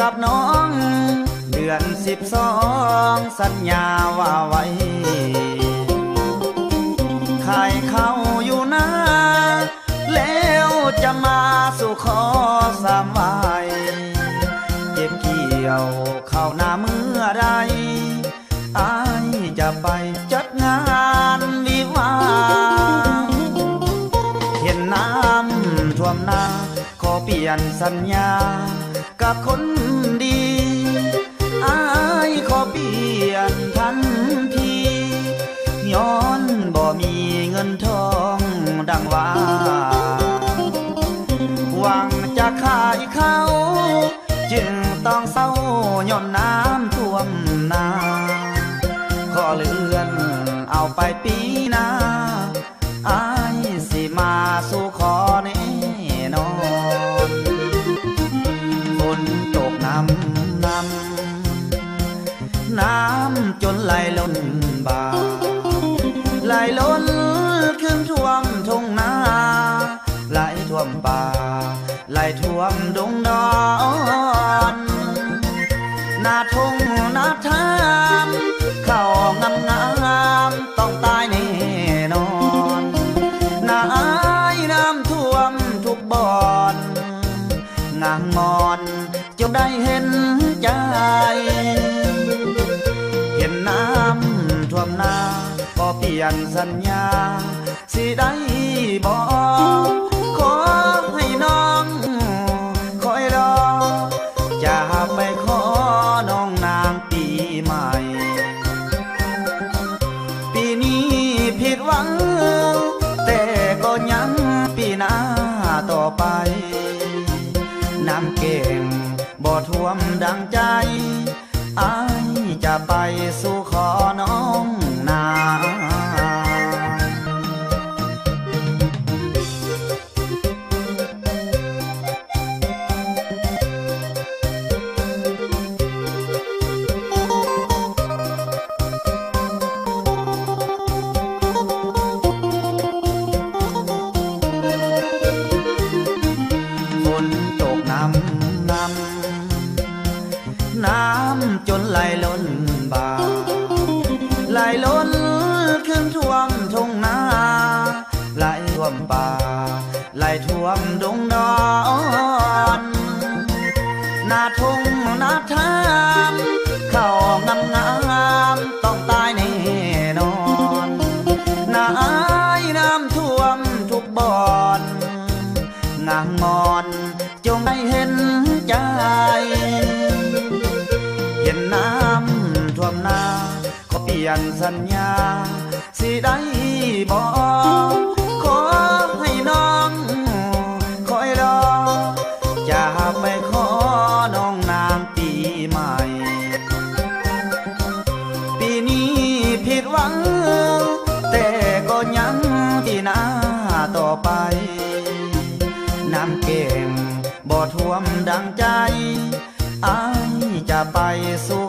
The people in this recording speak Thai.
กับน้องเดือน12สัญญาว่าไว้ขายเข้าอยู่นะแล้วจะมาสู่ขอสามวัยเก็บเกี่ยวเข้าหน้าเมื่อไรอายจะไปจัดงานวิวาเห็นน้ำท่วมนาขอเปลี่ยนสัญญากับคนดีอายขอเปลี่ยนทันทีย้อนบ่มีเงินทองดังว่าหวังจะขายเขาจึงต้องเศร้าย้อนน้ำท่วมนาขอเลื่อนเอาไปปีหน้าอายสิมาสู่ขอแน่นอนฝนตกน้ำจนไหลล้นบ่าไหลล้นขึ้นท่วมทุ่งนาไหลท่วมป่าไหลท่วมดงดอนนาทุ่งนาทามเข้างามต้องตายแน่นอนนาอายน้ำท่วมทุกบ่อนงามงอนจงได้เห็นใจเห็นน้ำท่วมนาก็เปลี่ยนสัญญาสิได้บอกขอให้น้องคอยรอจะไปขอน้องนางปีใหม่ปีนี้ผิดหวังแต่ก็ยังปีหน้าต่อไปน้ำเก่งบ่ท่วมดังใจอายจะไปสู่ขอน้องนาฝนตกน้ำจนไหลล้นบ่าไหลล้นขึ้นท่วมทุ่งนาไหลท่วมป่าไหลท่วมดงดอนนาทุ่งนาทามเข้างามต้องตายแน่นอนนาอายน้ำท่วมทุกบ่อนงามงอนจงได้เห็นใจเห็นน้ำท่วมนาขอเปลี่ยนสัญญาสิได้บอกขอให้น้องคอยรอจะไปขอน้องนางปีใหม่ปีนี้ผิดหวังแต่ก็ยังปีหน้าต่อไปน้ำเก่งบ่ท่วมดังใจอายจะไปสู่